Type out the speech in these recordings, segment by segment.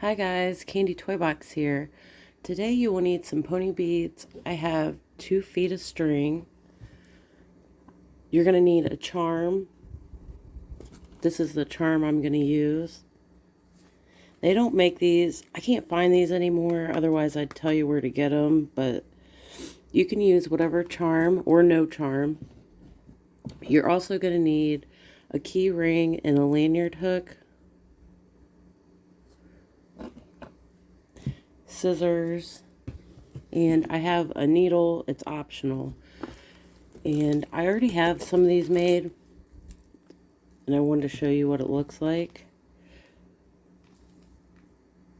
Hi guys, Kandi Toy Box here. Today you will need some pony beads. I have 2 feet of string. You're going to need a charm. This is the charm I'm going to use. They don't make these. I can't find these anymore, otherwise I'd tell you where to get them, but you can use whatever charm or no charm. You're also going to need a key ring and a lanyard hook, scissors, and I have a needle. It's optional. And I already have some of these made, and I wanted to show you what it looks like.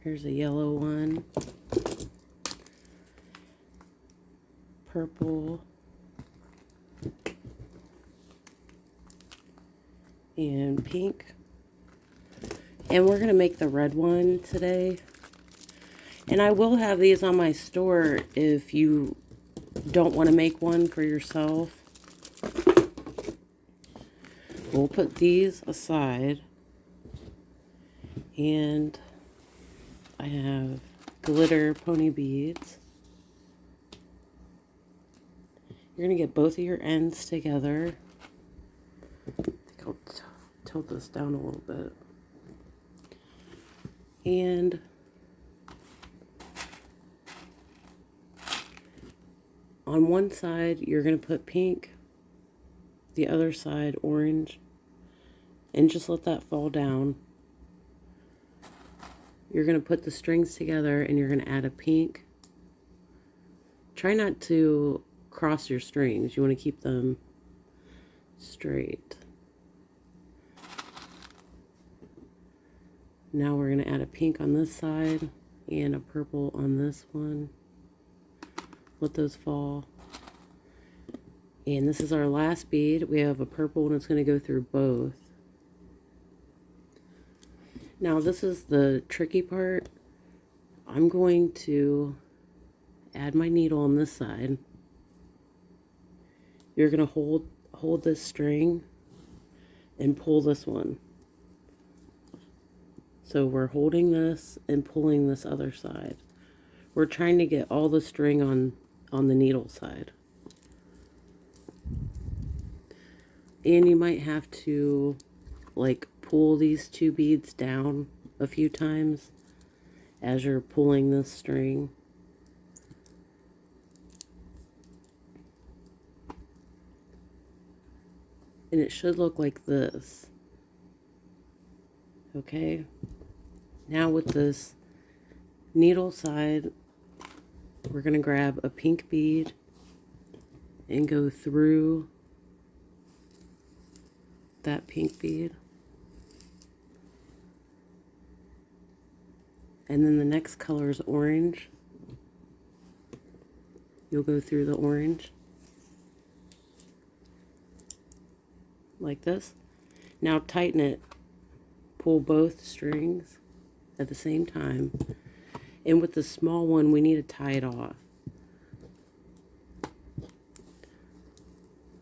Here's a yellow one, purple, and pink. And we're going to make the red one today. And I will have these on my store if you don't want to make one for yourself. We'll put these aside. And I have glitter pony beads. You're going to get both of your ends together. I think I'll tilt this down a little bit. And on one side, you're going to put pink, the other side orange, and just let that fall down. You're going to put the strings together and you're going to add a pink. Try not to cross your strings. You want to keep them straight. Now we're going to add a pink on this side and a purple on this one. Let those fall. And this is our last bead. We have a purple and it's going to go through both. Now this is the tricky part. I'm going to add my needle on this side. You're going to hold this string and pull this one. So we're holding this and pulling this other side. We're trying to get all the string on the needle side. And you might have to like pull these 2 beads down a few times as you're pulling this string. And it should look like this. Okay. Now with this needle side, we're going to grab a pink bead and go through that pink bead. And then the next color is orange. You'll go through the orange. Like this. Now tighten it. Pull both strings at the same time. And with the small one, we need to tie it off.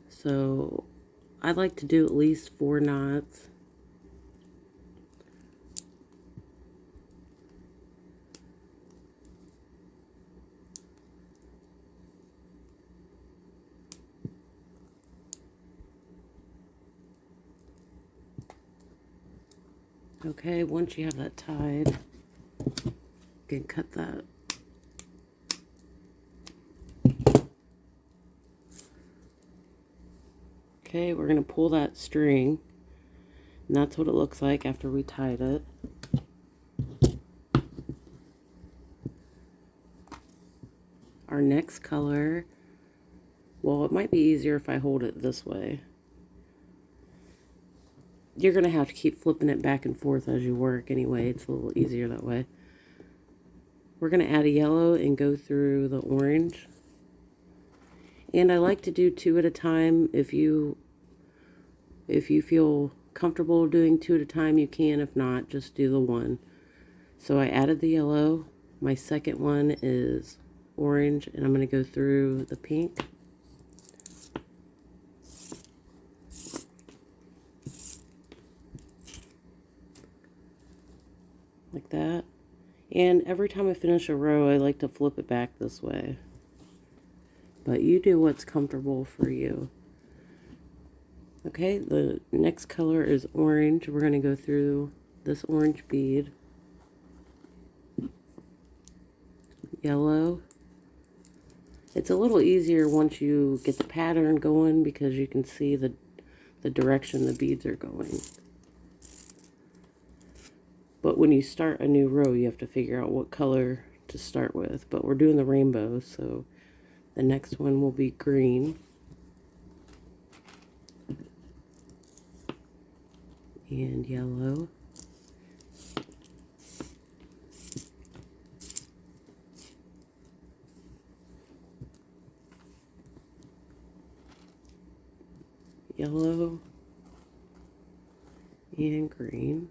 So I like to do at least 4 knots. Okay, once you have that tied, you can cut that. Okay, we're going to pull that string, and that's what it looks like after we tied it. Our next color, well, it might be easier if I hold it this way. You're going to have to keep flipping it back and forth as you work anyway. It's a little easier that way. We're going to add a yellow and go through the orange. And I like to do 2 at a time. If you feel comfortable doing 2 at a time, you can. If not, just do the 1. So I added the yellow. My second one is orange, and I'm going to go through the pink. Like that. And every time I finish a row, I like to flip it back this way. But you do what's comfortable for you. Okay, the next color is orange. We're going to go through this orange bead. Yellow. It's a little easier once you get the pattern going because you can see the direction the beads are going. But when you start a new row, you have to figure out what color to start with. But we're doing the rainbow, so the next one will be green. And yellow. Yellow. And green.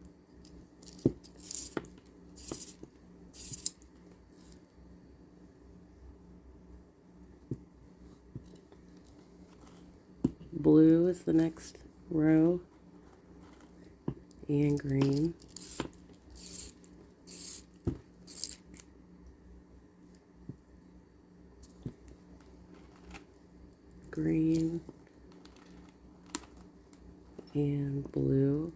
Blue is the next row, and green. Green and blue.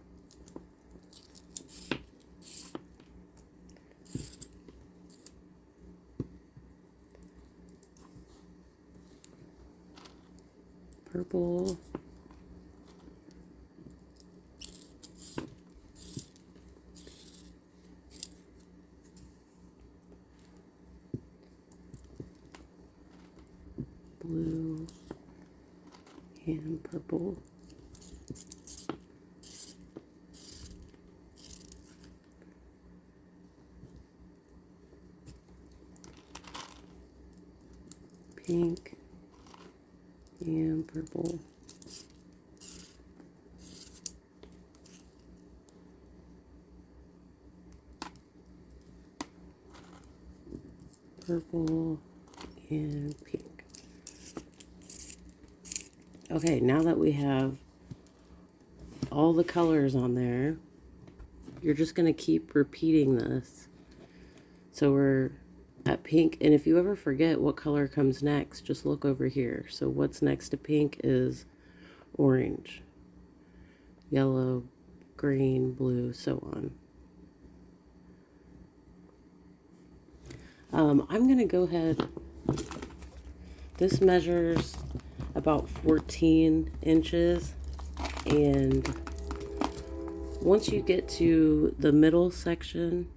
Purple. Blue and purple. Pink and purple. Purple and pink. Okay, now that we have all the colors on there, you're just going to keep repeating this. So we're at pink, and if you ever forget what color comes next, just look over here. So what's next to pink is orange, yellow, green, blue, so on. I'm going to go ahead, this measures about 14 inches, and once you get to the middle section,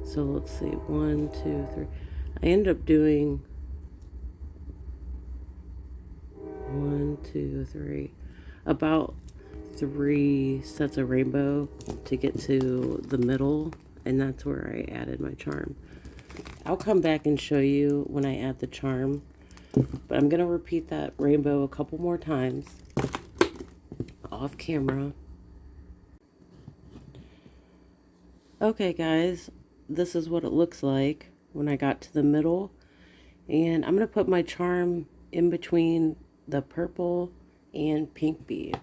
so let's see, 1, 2, 3, I end up doing 1, 2, 3, about 3 sets of rainbow to get to the middle, and that's where I added my charm. I'll come back and show you when I add the charm, but I'm going to repeat that rainbow a couple more times off camera. Okay guys, this is what it looks like when I got to the middle, and I'm going to put my charm in between the purple and pink bead.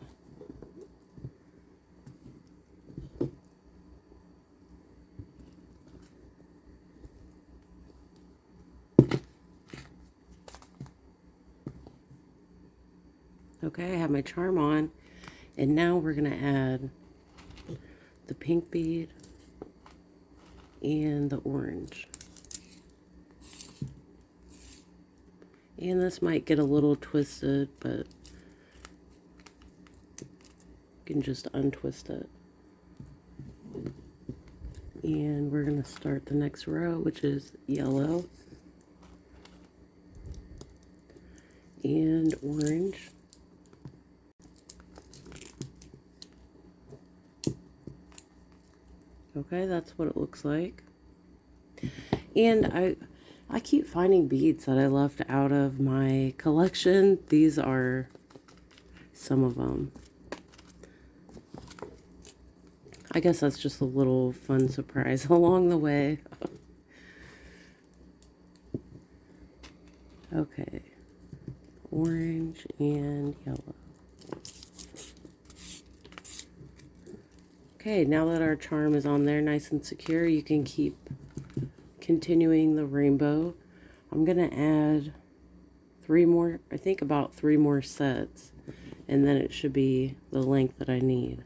Okay, I have my charm on, and now we're going to add the pink bead and the orange. And this might get a little twisted, but you can just untwist it. And we're going to start the next row, which is yellow and orange. Okay, that's what it looks like. And I keep finding beads that I left out of my collection. These are some of them. I guess that's just a little fun surprise along the way. Okay, orange and yellow. Okay, now that our charm is on there nice and secure, you can keep continuing the rainbow. I'm going to add 3 more, I think about 3 more sets, and then it should be the length that I need.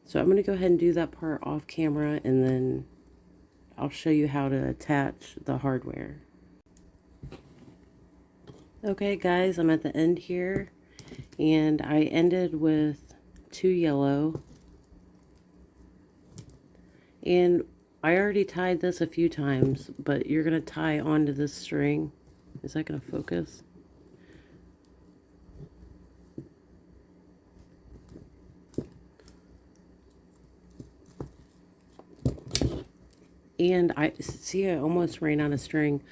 So I'm going to go ahead and do that part off camera, and then I'll show you how to attach the hardware. Okay guys, I'm at the end here, and I ended with 2 yellow. And I already tied this a few times, but you're going to tie onto this string. Is that going to focus? And I almost ran out of string.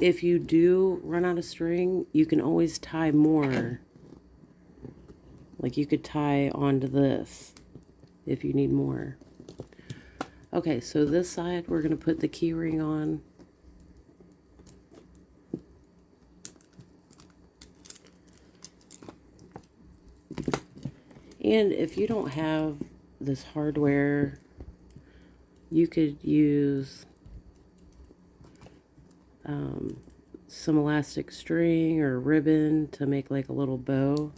If you do run out of string, you can always tie more. Like you could tie onto this if you need more. Okay, so this side we're going to put the key ring on. And if you don't have this hardware, you could use some elastic string or ribbon to make like a little bow.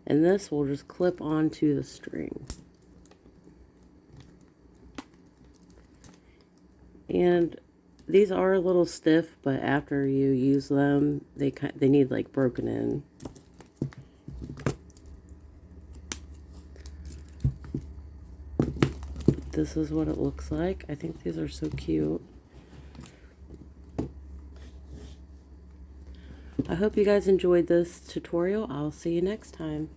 And this will just clip onto the string. And these are a little stiff, but after you use them, they need like broken in. This is what it looks like. I think these are so cute. I hope you guys enjoyed this tutorial. I'll see you next time.